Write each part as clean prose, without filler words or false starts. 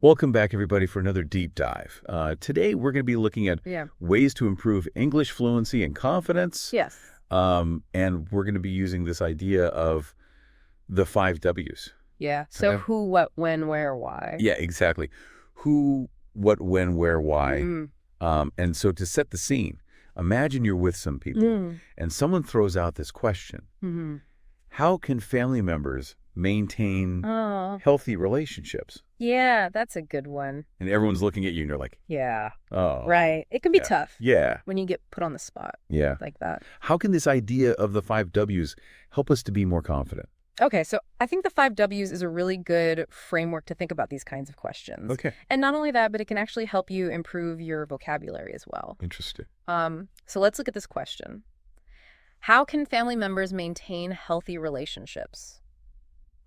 Welcome back, everybody, for another deep dive. Today, we're going to be looking at ways to improve English fluency and confidence. Yes. And we're going to be using this idea of the 5 W's. Yeah. So who, what, when, where, why. Yeah, exactly. Who, what, when, where, why. And so to set the scene, imagine you're with some people and someone throws out this question. How can family members maintain healthy relationships? Yeah, that's a good one. And everyone's looking at you and you're like, Yeah. oh. Right. It can be tough. Yeah. When you get put on the spot. Yeah. Like that. How can this idea of the 5 W's help us to be more confident? Okay, so I think the 5 W's is a really good framework to think about these kinds of questions. Okay. And not only that, but it can actually help you improve your vocabulary as well. Interesting. So let's look at this question. How can family members maintain healthy relationships?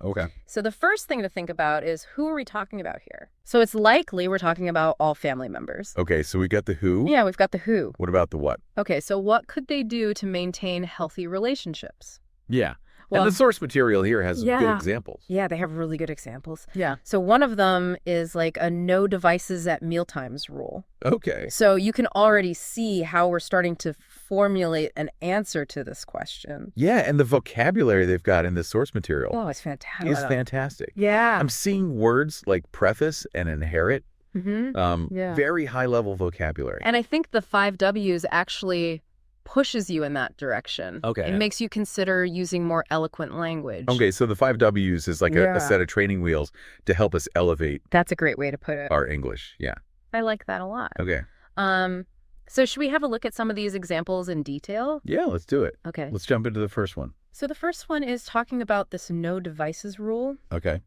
Okay. So the first thing to think about is, who are we talking about here? So it's likely we're talking about all family members. Okay, so we got the who. Yeah, we've got the who. What about the what? Okay, so what could they do to maintain healthy relationships? Yeah. Well, and the source material here has good examples. Yeah, they have really good examples. Yeah. So one of them is like a no devices at mealtimes rule. Okay. So you can already see how we're starting to formulate an answer to this question. Yeah, and the vocabulary they've got in this source material Oh, it's fantastic. is fantastic. Yeah. I'm seeing words like preface and inherit. Yeah. Very high-level vocabulary. And I think the 5 W's actually pushes you in that direction. Okay. It makes you consider using more eloquent language. Okay, so the 5 W's is like a set of training wheels to help us elevate That's a great way to put it. our English. Yeah. I like that a lot. Okay. So should we have a look at some of these examples in detail? Yeah, let's do it. Okay. Let's jump into the first one. So the first one is talking about this no devices rule. Okay.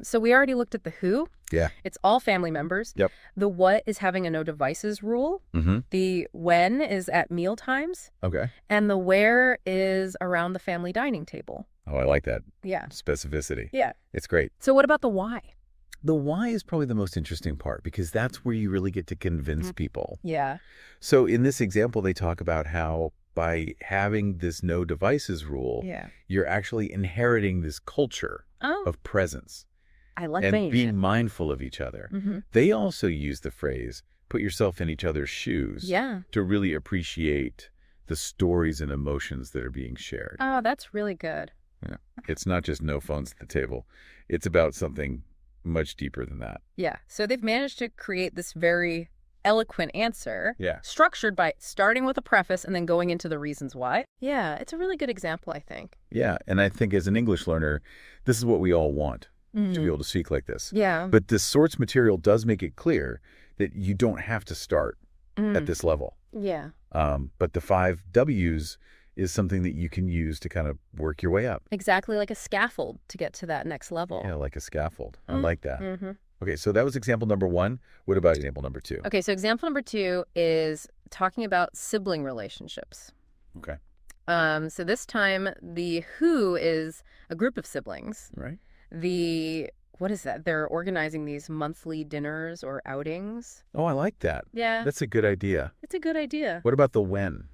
So we already looked at the who. Yeah. It's all family members. Yep. The what is having a no devices rule. The when is at meal times. Okay. And the where is around the family dining table. Oh, I like that. Yeah. Specificity. Yeah. It's great. So what about the why? The why is probably the most interesting part because that's where you really get to convince people. Yeah. So in this example, they talk about how by having this no devices rule, you're actually inheriting this culture of presence. I like and being mindful of each other. They also use the phrase, put yourself in each other's shoes to really appreciate the stories and emotions that are being shared. Oh, that's really good. Yeah. It's not just no phones at the table. It's about something much deeper than that. Yeah. So they've managed to create this very eloquent answer, structured by starting with a preface and then going into the reasons why. Yeah, it's a really good example, I think. Yeah, and I think as an English learner, this is what we all want, to be able to speak like this. Yeah. But this source material does make it clear that you don't have to start at this level. Yeah. But the 5 W's is something that you can use to kind of work your way up. Exactly, like a scaffold to get to that next level. Yeah, like a scaffold. I like that. Okay, so that was example number 1. What about example number 2? Okay, so example number 2 is talking about sibling relationships. Okay. So this time, the who is a group of siblings. Right. What is that? They're organizing these monthly dinners or outings. Oh, I like that. Yeah. That's a good idea. It's a good idea. What about the when?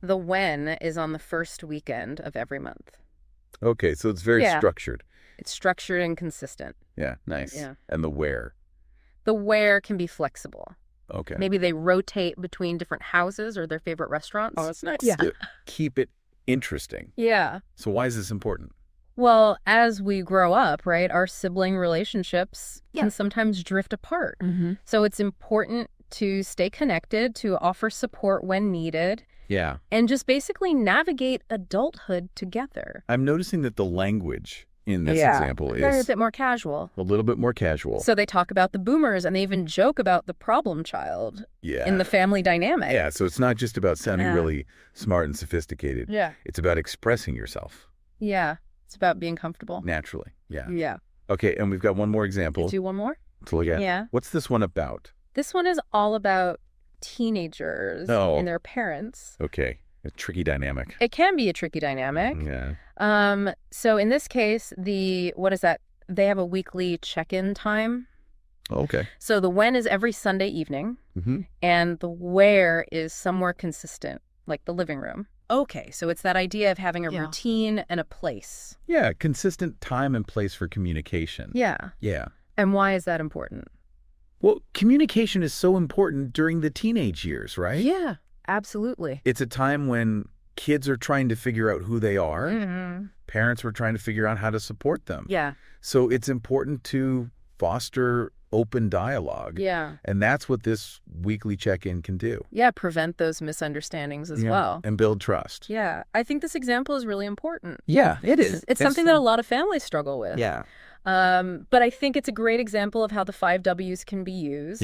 The when is on the first weekend of every month. Okay, so it's very structured. It's structured and consistent. Yeah, nice. Yeah. And the where? The where can be flexible. Okay. Maybe they rotate between different houses or their favorite restaurants. Oh, that's nice. Yeah. To keep it interesting. Yeah. So why is this important? Well, as we grow up, right, our sibling relationships can sometimes drift apart. So it's important to stay connected, to offer support when needed. Yeah. And just basically navigate adulthood together. I'm noticing that the language in this example They're a is bit more casual. a little bit more casual. So they talk about the boomers and they even joke about the problem child in the family dynamic. Yeah, so it's not just about sounding really smart and sophisticated. Yeah. It's about expressing yourself. Yeah. It's about being comfortable. Naturally. Yeah. Yeah. Okay, and we've got one more example Do one more? to look at. Yeah. What's this one about? This one is all about teenagers and their parents. Okay. A tricky dynamic. It can be a tricky dynamic. Yeah. So in this case, what is that? They have a weekly check-in time. Okay. So the when is every Sunday evening, and the where is somewhere consistent, like the living room. Okay, so it's that idea of having a routine and a place. Yeah, consistent time and place for communication. Yeah. Yeah. And why is that important? Well, communication is so important during the teenage years, right? Yeah, absolutely. It's a time when kids are trying to figure out who they are. Parents were trying to figure out how to support them. Yeah. So it's important to foster open dialogue. Yeah. And that's what this weekly check-in can do. Yeah, prevent those misunderstandings as well. And build trust. Yeah. I think this example is really important. Yeah, it is. It's something that a lot of families struggle with. Yeah. But I think it's a great example of how the 5 Ws can be used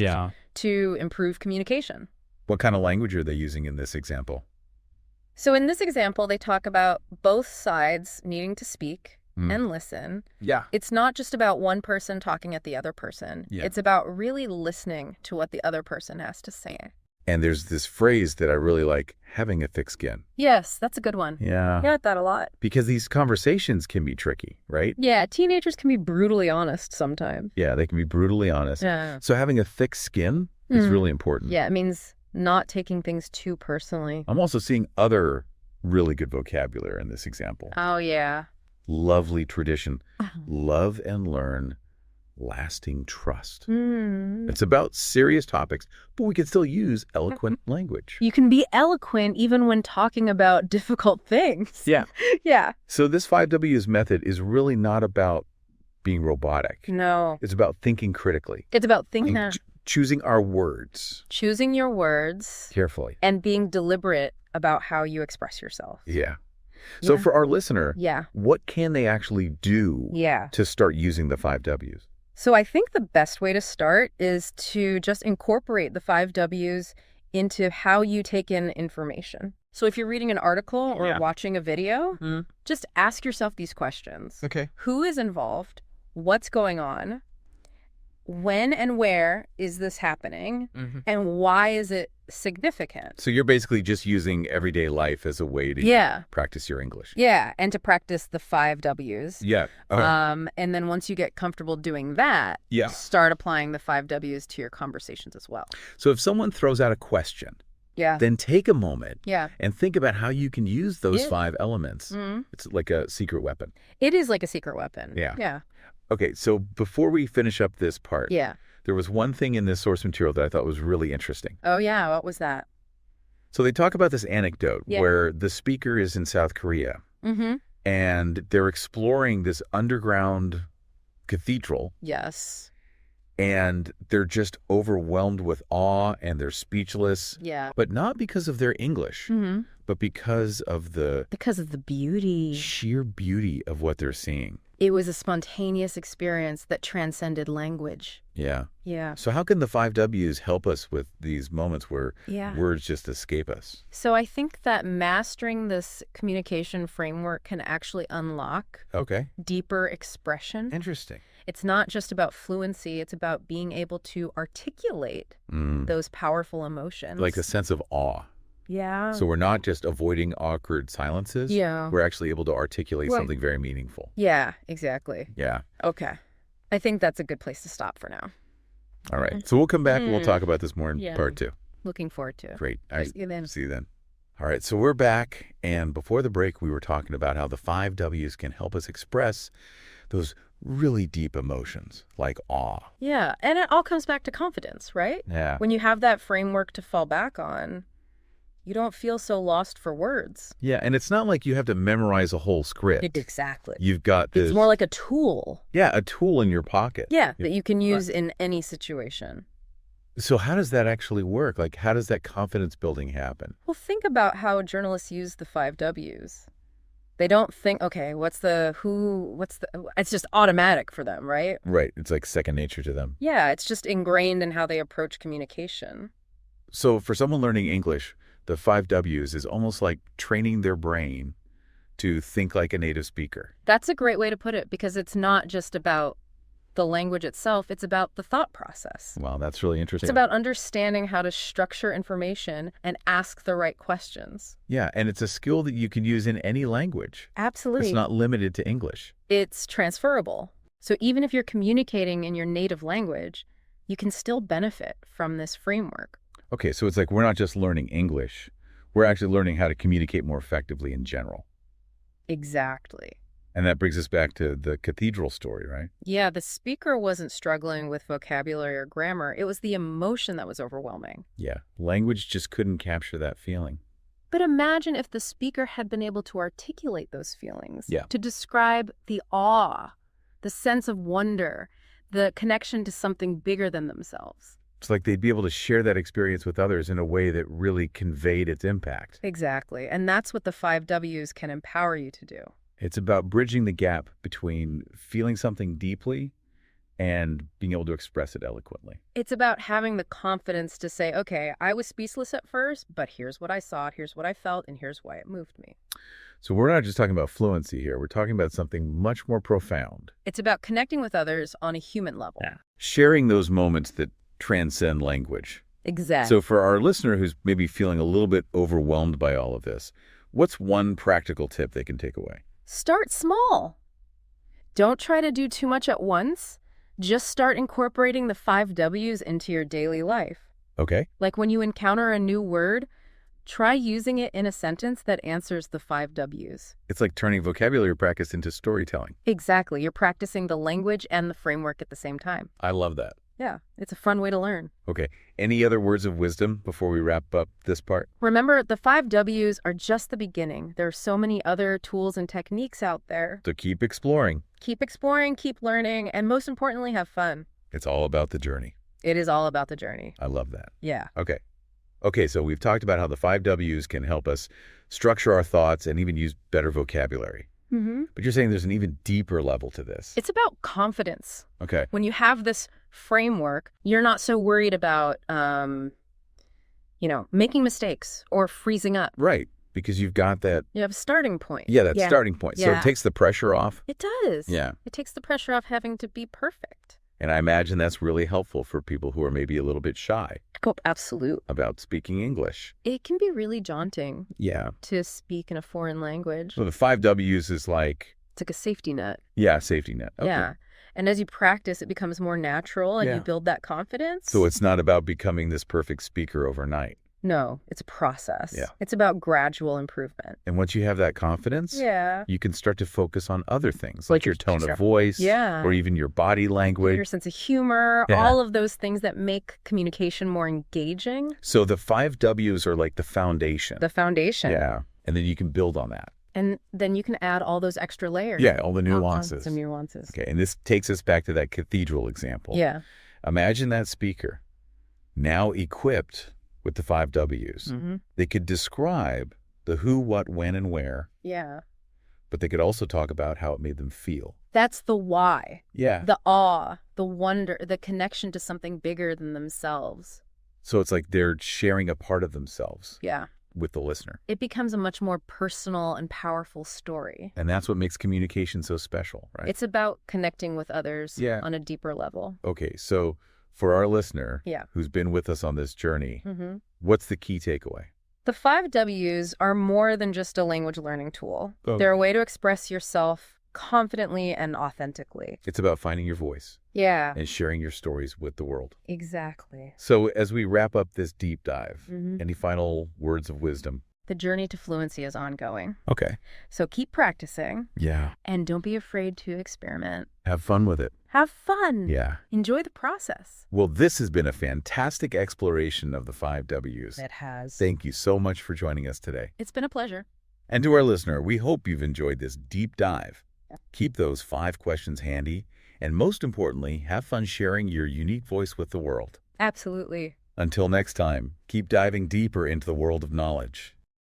to improve communication. What kind of language are they using in this example? So in this example, they talk about both sides needing to speak and listen. Yeah. It's not just about one person talking at the other person. Yeah. It's about really listening to what the other person has to say. And there's this phrase that I really like, having a thick skin. Yes, that's a good one. Yeah. I get that a lot. Because these conversations can be tricky, right? Yeah, teenagers can be brutally honest sometimes. Yeah, they can be brutally honest. Yeah. So having a thick skin is really important. Yeah, it means not taking things too personally. I'm also seeing other really good vocabulary in this example. Oh, yeah. Lovely tradition. Love and learn lasting trust. It's about serious topics, but we can still use eloquent language. You can be eloquent even when talking about difficult things. Yeah. Yeah. So this 5 Ws method is really not about being robotic. No. It's about thinking critically. It's about thinking, Choosing our words choosing your words carefully. and being deliberate about how you express yourself. Yeah. So for our listener, Yeah. what can they actually do Yeah. to start using the 5 Ws? So I think the best way to start is to just incorporate the 5 Ws into how you take in information. So if you're reading an article or watching a video, just ask yourself these questions. Okay. Who is involved? What's going on? When and where is this happening? And why is it significant? So you're basically just using everyday life as a way to practice your English. Yeah, and to practice the 5 Ws. Yeah. And then once you get comfortable doing that, start applying the 5 Ws to your conversations as well. So if someone throws out a question, then take a moment and think about how you can use those 5 elements. It's like a secret weapon. It is like a secret weapon. Yeah. Yeah. Okay, so before we finish up this part, there was one thing in this source material that I thought was really interesting. Oh, yeah. What was that? So they talk about this anecdote where the speaker is in South Korea and they're exploring this underground cathedral. Yes. And they're just overwhelmed with awe and they're speechless. Yeah. But not because of their English, but because of the beauty. sheer beauty of what they're seeing. It was a spontaneous experience that transcended language. Yeah. Yeah. So how can the 5 Ws help us with these moments where words just escape us? So I think that mastering this communication framework can actually unlock deeper expression. Interesting. It's not just about fluency. It's about being able to articulate those powerful emotions. Like a sense of awe. Yeah. So we're not just avoiding awkward silences. Yeah. We're actually able to articulate something very meaningful. Yeah, exactly. Yeah. Okay. I think that's a good place to stop for now. All right. So we'll come back and we'll talk about this more in part 2. Looking forward to it. Great. See you then. See you then. All right. So we're back. And before the break, we were talking about how the 5 Ws can help us express those really deep emotions like awe. Yeah. And it all comes back to confidence, right? Yeah. When you have that framework to fall back on, you don't feel so lost for words. Yeah. And it's not like you have to memorize a whole script. Exactly. You've got this. It's more like a tool. Yeah. A tool in your pocket. Yeah. That you can use in any situation. So how does that actually work? Like, how does that confidence building happen? Well, think about how journalists use the 5 Ws. They don't think, okay, it's just automatic for them, right? Right. It's like second nature to them. Yeah. It's just ingrained in how they approach communication. So for someone learning English, the 5 Ws is almost like training their brain to think like a native speaker. That's a great way to put it because it's not just about the language itself, it's about the thought process. Wow, that's really interesting. It's about understanding how to structure information and ask the right questions. Yeah, and it's a skill that you can use in any language. Absolutely. It's not limited to English. It's transferable. So even if you're communicating in your native language, you can still benefit from this framework. Okay, so it's like we're not just learning English. We're actually learning how to communicate more effectively in general. Exactly. And that brings us back to the cathedral story, right? Yeah, the speaker wasn't struggling with vocabulary or grammar. It was the emotion that was overwhelming. Yeah. Language just couldn't capture that feeling. But imagine if the speaker had been able to articulate those feelings, Yeah. to describe the awe, the sense of wonder, the connection to something bigger than themselves. It's like they'd be able to share that experience with others in a way that really conveyed its impact. Exactly. And that's what the 5 Ws can empower you to do. It's about bridging the gap between feeling something deeply and being able to express it eloquently. It's about having the confidence to say, okay, I was speechless at first, but here's what I saw, here's what I felt, and here's why it moved me. So we're not just talking about fluency here. We're talking about something much more profound. It's about connecting with others on a human level. Yeah. Sharing those moments that transcend language. Exactly. So for our listener who's maybe feeling a little bit overwhelmed by all of this, what's one practical tip they can take away? Start small. Don't try to do too much at once. Just start incorporating the 5 Ws into your daily life. Okay. Like when you encounter a new word, try using it in a sentence that answers the 5 Ws. It's like turning vocabulary practice into storytelling. Exactly. You're practicing the language and the framework at the same time. I love that. Yeah, it's a fun way to learn. Okay. Any other words of wisdom before we wrap up this part? Remember, the 5 Ws are just the beginning. There are so many other tools and techniques out there. So keep exploring. Keep exploring, keep learning, and most importantly, have fun. It's all about the journey. It is all about the journey. I love that. Yeah. Okay. Okay, so we've talked about how the 5 Ws can help us structure our thoughts and even use better vocabulary. Mm-hmm. But you're saying there's an even deeper level to this. It's about confidence. Okay. When you have this framework, you're not so worried about, making mistakes or freezing up. Right, because you've got that. You have a starting point. Yeah, that starting point. So Yeah. it takes the pressure off. It does. Yeah. It takes the pressure off having to be perfect. And I imagine that's really helpful for people who are maybe a little bit shy Oh, absolute. about speaking English. It can be really daunting Yeah. to speak in a foreign language. So the 5 Ws is like, It's like a safety net. yeah, safety net. Okay. Yeah. And as you practice, it becomes more natural and Yeah. you build that confidence. So it's not about becoming this perfect speaker overnight. No, it's a process. Yeah. It's about gradual improvement. And once you have that confidence, Yeah. you can start to focus on other things, like your tone of Sure. voice, Yeah. or even your body language. Your sense of humor, Yeah. all of those things that make communication more engaging. So the 5 Ws are like the foundation. The foundation. Yeah. And then you can build on that. And then you can add all those extra layers. Yeah, all the nuances. Some nuances. Okay, and this takes us back to that cathedral example. Yeah. Imagine that speaker now equipped with the 5 Ws. Mm-hmm. They could describe the who, what, when, and where, Yeah. but they could also talk about how it made them feel. That's the why. Yeah. The awe, the wonder, the connection to something bigger than themselves. So it's like they're sharing a part of themselves Yeah. with the listener. It becomes a much more personal and powerful story. And that's what makes communication so special, right? It's about connecting with others Yeah. on a deeper level. Okay, so for our listener Yeah. who's been with us on this journey, Mm-hmm. what's the key takeaway? The 5 Ws are more than just a language learning tool. Oh. They're a way to express yourself confidently and authentically. It's about finding your voice Yeah, and sharing your stories with the world. exactly. So as we wrap up this deep dive, Mhm. any final words of wisdom? The journey to fluency is ongoing. Okay. So keep practicing Yeah. and don't be afraid to experiment. Have fun with it. Have fun. Yeah. Enjoy the process. Well, this has been a fantastic exploration of the 5 Ws. It has. Thank you so much for joining us today. It's been a pleasure. And to our listener, we hope you've enjoyed this deep dive. Keep those 5 questions handy, and most importantly, have fun sharing your unique voice with the world. Absolutely. Until next time, keep diving deeper into the world of knowledge.